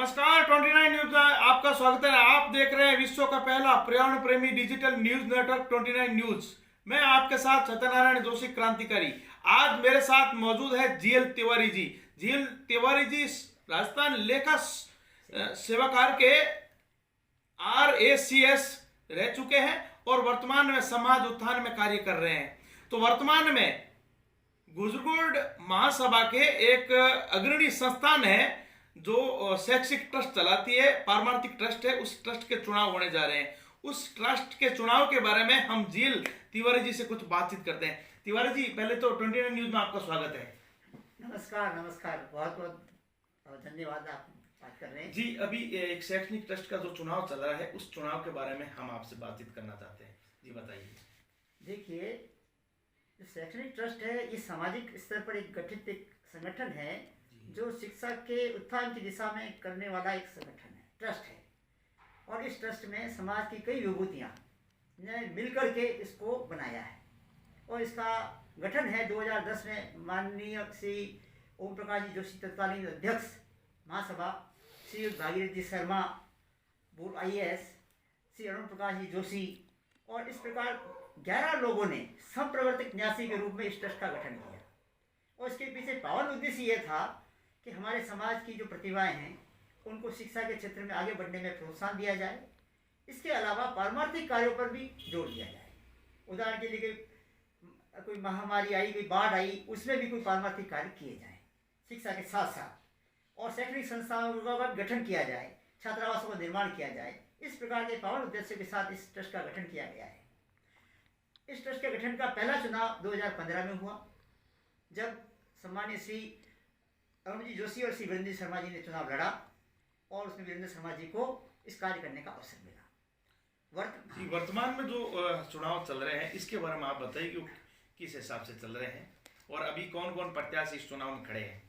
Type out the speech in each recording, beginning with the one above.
नमस्कार 29 न्यूज में आपका स्वागत है। आप देख रहे हैं विश्व का पहला पर्यावरण प्रेमी डिजिटल न्यूज नेटवर्क 29 न्यूज। मैं आपके साथ सत्यनारायण जोशी क्रांतिकारी। आज मेरे साथ मौजूद है जीएल तिवारी जी। जीएल तिवारी जी राजस्थान लेखा सेवाकार के RACS रह चुके हैं और वर्तमान में समाज उत्थान में कार्य कर रहे हैं। तो वर्तमान में गुजरगोड महासभा के एक अग्रणी संस्थान है जो शैक्षिक ट्रस्ट चलाती है, पारमार्थिक ट्रस्ट है। उस ट्रस्ट के चुनाव होने जा रहे हैं। उस ट्रस्ट के चुनाव के बारे में हम जीएल तिवारी जी से कुछ बातचीत करते हैं। तिवारी जी, पहले तो 29 न्यूज में आपका स्वागत है। नमस्कार नमस्कार, बहुत बहुत धन्यवाद। आप बात कर रहे हैं जी। अभी एक शैक्षणिक ट्रस्ट का जो चुनाव चल रहा है, उस चुनाव के बारे में हम आपसे बातचीत करना चाहते हैं। जी बताइए। देखिए, जो शैक्षणिक ट्रस्ट है ये सामाजिक स्तर पर एक गठित एक संगठन है जो शिक्षा के उत्थान की दिशा में करने वाला एक संगठन है, ट्रस्ट है। और इस ट्रस्ट में समाज की कई विभूतियाँ ने मिलकर के इसको बनाया है। और इसका गठन है 2010 में माननीय श्री ओम प्रकाश जी जोशी तत्कालीन अध्यक्ष महासभा, श्री भागीरथी शर्मा पूर्व IAS, श्री अरुण प्रकाश जी जोशी, और इस प्रकार 11 लोगों ने संप्रवर्तक न्यासी के रूप में इस ट्रस्ट का गठन किया। और इसके पीछे पावन उद्देश्य ये था कि हमारे समाज की जो प्रतिभाएं हैं उनको शिक्षा के क्षेत्र में आगे बढ़ने में प्रोत्साहन दिया जाए। इसके अलावा पारमार्थिक कार्यों पर भी जोर दिया जाए। उदाहरण के लिए कोई महामारी आई, कोई बाढ़ आई, उसमें भी कोई पारमार्थिक कार्य किए जाए शिक्षा के साथ साथ। और शैक्षणिक संस्थानों का गठन किया जाए, छात्रावासों का निर्माण किया जाए। इस प्रकार के पावन उद्देश्य के साथ इस ट्रस्ट का गठन किया गया है। इस ट्रस्ट के गठन का पहला चुनाव 2015 में हुआ, जब सम्मानीय श्री अरुण जी जोशी और श्री वीरेंद्र शर्मा जी ने चुनाव लड़ा और उसमें वीरेंद्र शर्मा जी को इस कार्य करने का अवसर मिला। वर्तमान में जो चुनाव चल रहे हैं, इसके बारे में आप बताइए कि किस हिसाब से चल रहे हैं और अभी कौन कौन प्रत्याशी इस चुनाव में खड़े हैं।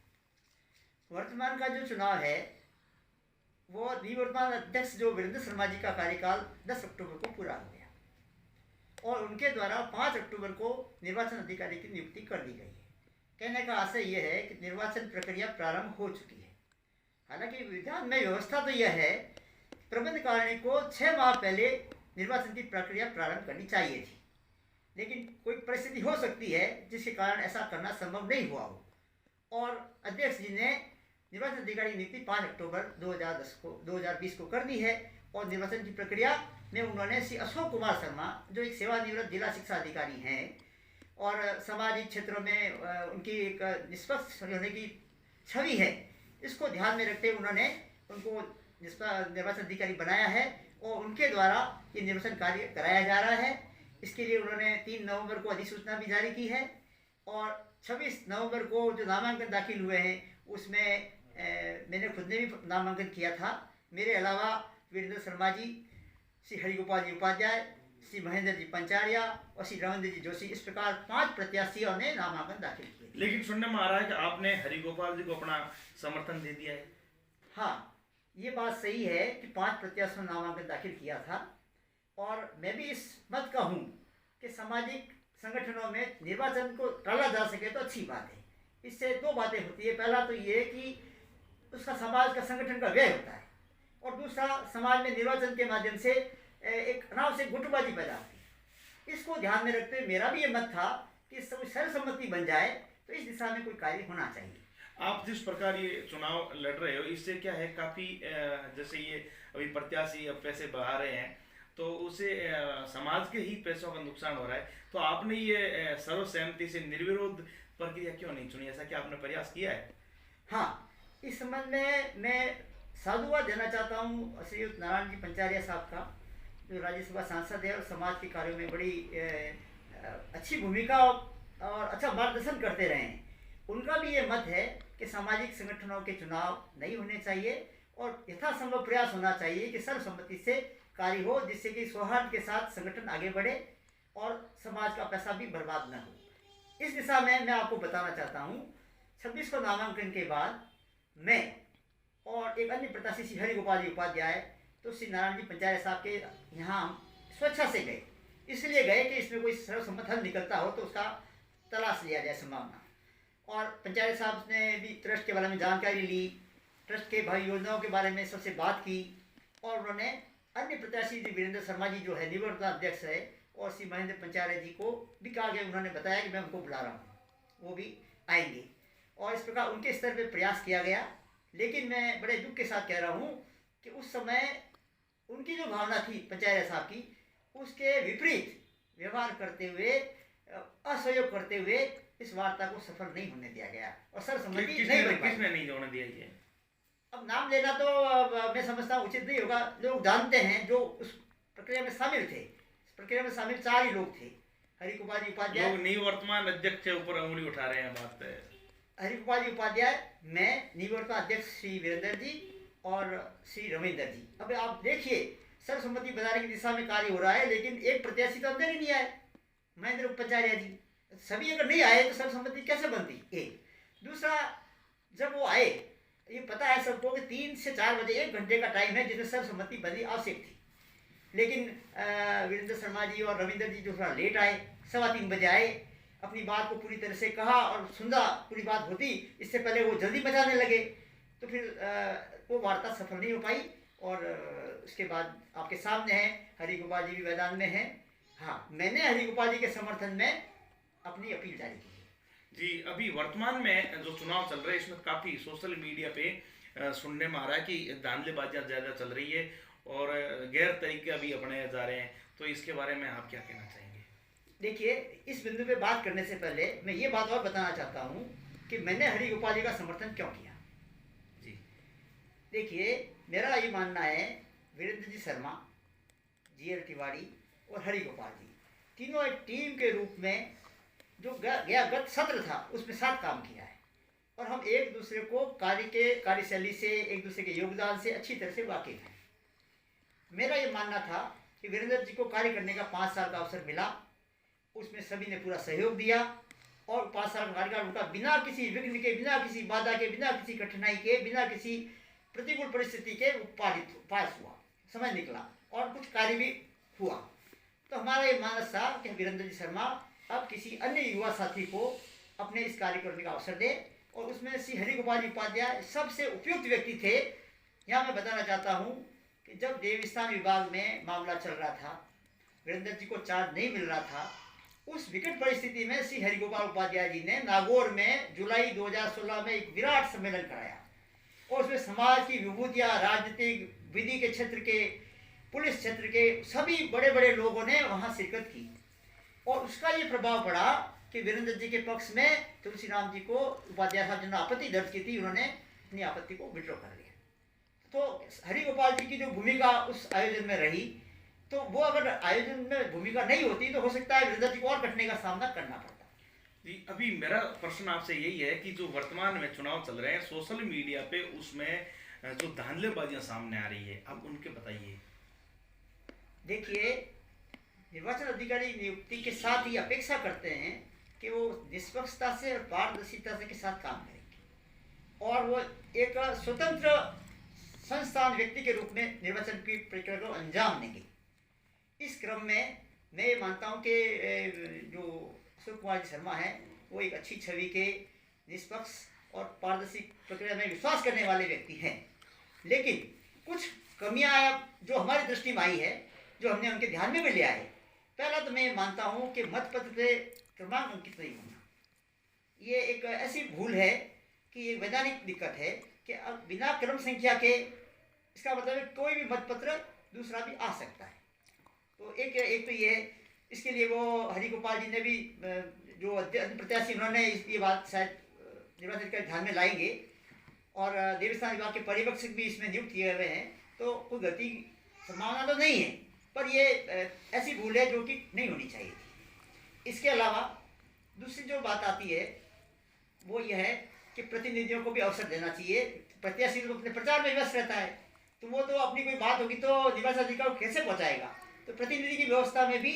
वर्तमान का जो चुनाव है वो निवर्तमान अध्यक्ष जो वीरेंद्र शर्मा जी का कार्यकाल 10 अक्टूबर को पूरा हो गया और उनके द्वारा 5 अक्टूबर को निर्वाचन अधिकारी की नियुक्ति कर दी गई है। कहने का आशय यह है कि निर्वाचन प्रक्रिया प्रारंभ हो चुकी है। हालांकि विधान में व्यवस्था तो यह है प्रबंध कारिणी को 6 माह पहले निर्वाचन की प्रक्रिया प्रारंभ करनी चाहिए थी, लेकिन कोई परिस्थिति हो सकती है जिसके कारण ऐसा करना संभव नहीं हुआ हो। और अध्यक्ष जी ने निर्वाचन अधिकारी की नियुक्ति 5 अक्टूबर 2020 को कर दी है। और निर्वाचन की प्रक्रिया में उन्होंने श्री अशोक कुमार शर्मा, जो एक सेवानिवृत्त जिला शिक्षा अधिकारी हैं और सामाजिक क्षेत्रों में उनकी एक निष्पक्ष होने की छवि है, इसको ध्यान में रखते हुए उन्होंने उनको निर्वाचन अधिकारी बनाया है और उनके द्वारा ये निर्वाचन कार्य कराया जा रहा है। इसके लिए उन्होंने 3 नवंबर को अधिसूचना भी जारी की है और 26 नवंबर को जो नामांकन दाखिल हुए हैं उसमें मैंने खुद ने भी नामांकन किया था। मेरे अलावा वीरेंद्र शर्मा जी, श्री हरिगोपाल जी उपाध्याय, श्री महेंद्र जी पंचारिया और श्री रविंद्र जी जोशी, इस प्रकार 5 प्रत्याशियों ने नामांकन दाखिल किए। लेकिन सुनने में आ रहा है कि आपने हरिगोपाल जी को अपना समर्थन दे दिया है। हाँ, ये बात सही है कि 5 प्रत्याशियों ने नामांकन दाखिल किया था और मैं भी इस मत का हूँ कि सामाजिक संगठनों में निर्वाचन को टाला जा सके तो अच्छी बात है। इससे 2 बातें होती है। पहला तो ये कि उसका समाज का संगठन का व्यय होता है और दूसरा समाज में निर्वाचन के माध्यम से एक अनाव से गुटबाजी पैदा होती है। इसको ध्यान में रखते हुए मेरा भी ये मत था कि सर्वसम्मति बन जाए तो इस दिशा में कोई कार्य होना चाहिए। आप जिस प्रकार ये चुनाव लड़ रहे हो, इससे क्या है, काफ़ी जैसे ये अभी प्रत्याशी अब पैसे बढ़ा रहे हैं तो उसे समाज के ही पैसों का नुकसान हो रहा है। तो आपने ये सर्वसहमति से निर्विरोध प्रक्रिया क्यों नहीं चुनी? ऐसा क्या आपने प्रयास किया है? हाँ, इस संबंध में मैं साधुवाद देना चाहता हूँ श्रीयुक्त नारायण जी पंचारिया साहब का, जो राज्यसभा सांसद है और समाज के कार्यों में बड़ी अच्छी भूमिका और अच्छा मार्गदर्शन करते रहे हैं। उनका भी ये मत है कि सामाजिक संगठनों के चुनाव नहीं होने चाहिए और यथासंभव प्रयास होना चाहिए कि सर्वसम्मति से कार्य हो, जिससे कि सौहार्द के साथ संगठन आगे बढ़े और समाज का पैसा भी बर्बाद न हो। इस दिशा में मैं आपको बताना चाहता हूँ, 26 को नामांकन के बाद मैं और एक अन्य प्रत्याशी श्री हरिगोपाल जी उपाध्याय तो श्री नारायण जी पंचायत साहब के यहाँ स्वेच्छा से गए। इसलिए गए कि इसमें कोई सर्वसम्मत हल निकलता हो तो उसका तलाश लिया जाए संभावना। और पंचायत साहब ने भी ट्रस्ट के बारे में जानकारी ली ट्रस्ट के भावी योजनाओं के बारे में सबसे बात की, और उन्होंने अन्य प्रत्याशी जी वीरेंद्र शर्मा जी जो है निवर्तमान अध्यक्ष है, और श्री महेंद्र पंचारे जी को भी कहा गया, उन्होंने बताया कि मैं उनको बुला रहा हूँ, वो भी आएंगे, और इस प्रकार उनके स्तर पर प्रयास किया गया। लेकिन मैं बड़े दुख के साथ कह रहा हूँ कि उस समय उनकी जो भावना थी पंचायत साहब की, उसके विपरीत व्यवहार करते हुए, असहयोग करते हुए इस वार्ता को सफल नहीं होने दिया गया और सर्वसम्मति नहीं बन पाई। किसने नहीं होने दिया ये? अब नाम लेना तो मैं समझता हूँ उचित नहीं होगा। लोग जानते हैं जो उस प्रक्रिया में शामिल थे। इस प्रक्रिया में शामिल 4 ही लोग थे। हरिगोपाल जी उपाध्याय, लोग निवर्तमान अध्यक्ष के ऊपर उंगली उठा रहे हैं। बात है हरिगोपाल जी उपाध्याय, मैं, निवर्तमान अध्यक्ष श्री वीरेंद्र जी और श्री रविंदर जी। अब आप देखिए, सर्वसम्मति बनाने की दिशा में कार्य हो रहा है, लेकिन एक प्रत्याशी तो अंदर ही नहीं आए, महेंद्र पंचारिया जी। सभी अगर नहीं आए तो सर्वसम्मति कैसे बनती? एक दूसरा, जब वो आए, ये पता है सबको कि 3 से 4 बजे 1 घंटे का टाइम है जिसमें सर्वसम्मति बननी आवश्यक थी। लेकिन वीरेंद्र शर्मा जी और रविंदर जी जो थोड़ा लेट आए, 3:15 बजे आए, अपनी बात को पूरी तरह से कहा और सुना, पूरी बात होती, इससे पहले वो जल्दी बजाने लगे, तो फिर वो वार्ता सफल नहीं हो पाई। और उसके बाद आपके सामने है, हरिगोपाल जी भी मैदान में हैं। हाँ, मैंने हरिगोपाल जी के समर्थन में अपनी अपील जारी की जी। अभी वर्तमान में जो चुनाव चल रहे हैं, इसमें काफी सोशल मीडिया पे सुनने में आ रहा है कि धांधलीबाजियां ज्यादा चल रही है और गैर तरीके अभी अपनाए जा रहे हैं, तो इसके बारे में आप क्या कहना चाहेंगे? देखिए, इस बिंदु पे बात करने से पहले मैं ये बात और बताना चाहता हूँ कि मैंने हरिगोपाल जी का समर्थन क्यों किया। जी देखिए, मेरा ये मानना है, वीरेंद्र जी शर्मा, GL तिवारी और हरिगोपाल जी तीनों एक टीम के रूप में जो गया गत सत्र था उसमें साथ काम किया है, और हम एक दूसरे को कार्यशैली से, एक दूसरे के योगदान से अच्छी तरह से वाकिफ हैं। मेरा ये मानना था कि वीरेंद्र जी को कार्य करने का 5 साल का अवसर मिला, उसमें सभी ने पूरा सहयोग दिया, और 5 साल का कार्यकाल उनका बिना किसी विघ्न के, बिना किसी बाधा के, बिना किसी कठिनाई के, बिना किसी प्रतिकूल परिस्थिति के पास हुआ, समय निकला और कुछ कार्य भी हुआ। तो हमारा ये मानस था कि वीरेंद्र जी शर्मा अब किसी अन्य युवा साथी को अपने इस कार्य करने का अवसर दे, और उसमें श्री हरिगोपाल जी उपाध्याय सबसे उपयुक्त व्यक्ति थे। यहाँ मैं बताना चाहता हूँ कि जब देवस्थान विभाग में मामला चल रहा था, वीरेंद्र जी को चार्ज नहीं मिल रहा था, उस विकट परिस्थिति में श्री हरिगोपाल उपाध्याय जी ने नागौर में जुलाई 2016 में एक विराट सम्मेलन कराया, और उसमें समाज की विभूतियाँ, राजनीतिक, विधि के क्षेत्र के, पुलिस क्षेत्र के सभी बड़े बड़े लोगों ने वहाँ शिरकत की, और उसका ये प्रभाव पड़ा कि वीरेंद्र जी के पक्ष में तुलसी राम जी को उपाध्याय साहब जिन्होंने आपत्ति दर्ज की थी, उन्होंने अपनी आपत्ति को विड्रॉ कर लिया। तो हरिगोपाल जी की जो भूमिका उस आयोजन में रही, तो वो अगर आयोजन में भूमिका नहीं होती तो हो सकता है वीरेंद्र जी को और कठिनाई का सामना करना पड़ता। जी, अभी मेरा प्रश्न आपसे यही है कि जो वर्तमान में चुनाव चल रहे हैं, सोशल मीडिया पे उसमें जो धांधलीबाजियां सामने आ रही है, आप उनके बताइए। देखिए, निर्वाचन अधिकारी नियुक्ति के साथ ही अपेक्षा करते हैं कि वो निष्पक्षता से और पारदर्शिता के साथ काम करेंगे, और वो एक स्वतंत्र संस्थान व्यक्ति के रूप में निर्वाचन की प्रक्रिया को अंजाम देंगे। इस क्रम में मैं ये मानता हूँ कि जो अशोक कुमार जी शर्मा हैं, वो एक अच्छी छवि के, निष्पक्ष और पारदर्शी प्रक्रिया में विश्वास करने वाले व्यक्ति हैं। लेकिन कुछ कमियां जो हमारी दृष्टि में आई है, जो हमने उनके ध्यान में भी लिया है। पहला तो मैं मानता हूँ कि मतपत्र पे क्रमांक अंकित नहीं होना, ये एक ऐसी भूल है कि ये वैधानिक दिक्कत है कि अब बिना क्रम संख्या के, इसका मतलब है कोई भी मतपत्र दूसरा भी आ सकता है। तो एक तो ये है, इसके लिए वो हरिगोपाल जी ने भी, जो प्रत्याशी, उन्होंने ये बात शायद निर्वाचन के ध्यान में लाएंगे, और देवस्थान विभाग के पर्यवेक्षक भी इसमें नियुक्त किए हुए हैं, तो कोई गलती संभावना तो नहीं है, पर ये ऐसी भूल है जो कि नहीं होनी चाहिए थी। इसके अलावा दूसरी जो बात आती है वो यह है कि प्रतिनिधियों को भी अवसर देना चाहिए। प्रत्याशी तो अपने प्रचार में व्यस्त रहता है, तो वो तो अपनी कोई बात होगी तो निर्वाचन अधिकारी को कैसे पहुँचाएगा। तो प्रतिनिधि की व्यवस्था में भी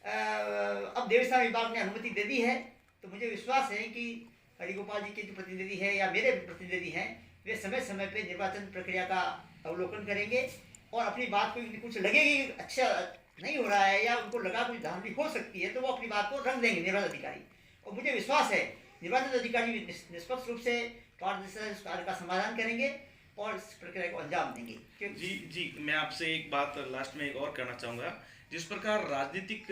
अब देवस्थान विभाग ने अनुमति दे दी है, तो मुझे विश्वास है कि हरिगोपाल जी के जो प्रतिनिधि हैं या मेरे प्रतिनिधि हैं, वे समय समय पे निर्वाचन प्रक्रिया का अवलोकन करेंगे, और अपनी बात को कुछ लगेगी अच्छा नहीं हो रहा है या उनको लगा कुछ धांधली हो सकती है, तो वो अपनी बात को रख देंगे निर्वाचन अधिकारी। और मुझे विश्वास है निर्वाचन अधिकारी निष्पक्ष रूप से पारदर्शिता कार्य का समाधान करेंगे, और इस प्रक्रिया को अंजाम देंगे। जी जी, मैं आपसे एक बात लास्ट में एक और कहना चाहूँगा। जिस प्रकार राजनीतिक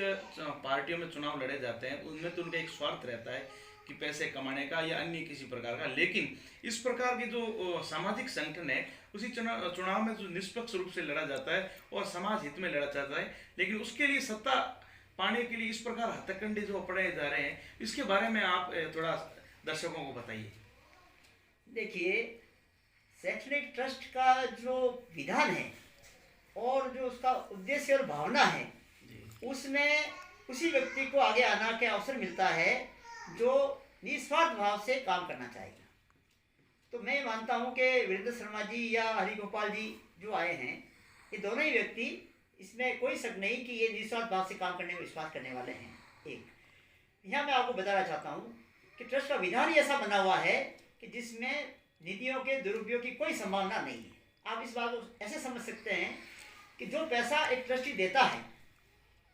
पार्टियों में चुनाव लड़े जाते हैं, उनमें तो उनका एक स्वार्थ रहता है कि पैसे कमाने का या अन्य किसी प्रकार का, लेकिन इस प्रकार की जो सामाजिक संगठन है, उसी चुनाव में जो निष्पक्ष रूप से लड़ा जाता है और समाज हित में लड़ा जाता है, लेकिन उसके लिए सत्ता पाने के लिए इस प्रकार हथकंडे जो अपनाए जा रहे हैं, इसके बारे में आप थोड़ा दर्शकों को बताइए। देखिए, शैक्षणिक ट्रस्ट का जो विधान है और जो उसका उद्देश्य और भावना है, उसमें उसी व्यक्ति को आगे आना के अवसर मिलता है जो निस्वार्थ भाव से काम करना चाहेगा। तो मैं मानता हूँ कि वीरेंद्र शर्मा जी या हरिगोपाल जी जो आए हैं, ये दोनों ही व्यक्ति, इसमें कोई शक नहीं कि ये निस्वार्थ भाव से काम करने में विश्वास करने वाले हैं। एक यहाँ मैं आपको बताना चाहता हूँ कि ट्रस्ट का विधान ही ऐसा बना हुआ है कि जिसमें निधियों के दुरुपयोग की कोई संभावना नहीं है। आप इस बात को ऐसे समझ सकते हैं कि जो पैसा एक ट्रस्टी देता है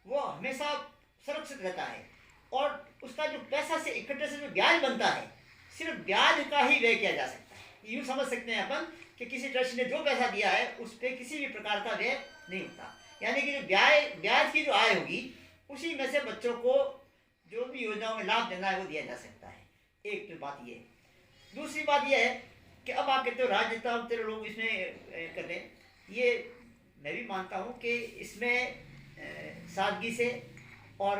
वो हमेशा सुरक्षित रहता है, और उसका जो पैसा से इकट्ठे से जो ब्याज बनता है, सिर्फ ब्याज का ही व्यय किया जा सकता है। यूँ समझ सकते हैं अपन कि किसी ट्रस्ट ने जो पैसा दिया है उस पर किसी भी प्रकार का व्यय नहीं होता, यानी कि जो ब्याज की जो आय होगी उसी में से बच्चों को जो भी योजनाओं में लाभ देना है वो दिया जा सकता है। एक तो बात ये। दूसरी बात यह है कि अब आप कहते हो राजनेता तेरे लोग इसमें कर रहे, ये मैं भी मानता हूँ कि इसमें सादगी से और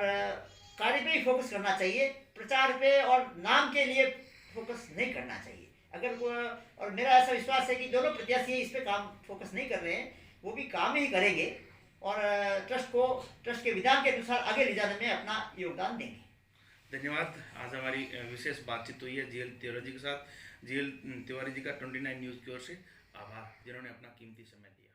कार्य पे ही फोकस करना चाहिए, प्रचार पे और नाम के लिए फोकस नहीं करना चाहिए। और मेरा ऐसा विश्वास है कि दोनों प्रत्याशी इस पे काम फोकस नहीं कर रहे हैं, वो भी काम ही करेंगे और ट्रस्ट के विधान के अनुसार आगे ले जाने में अपना योगदान देंगे। धन्यवाद। आज हमारी विशेष बातचीत हुई है जीएल तिवारी जी के साथ। जीएल तिवारी जी का 29 न्यूज़ की ओर से आभार, जिन्होंने अपना कीमती समय दिया।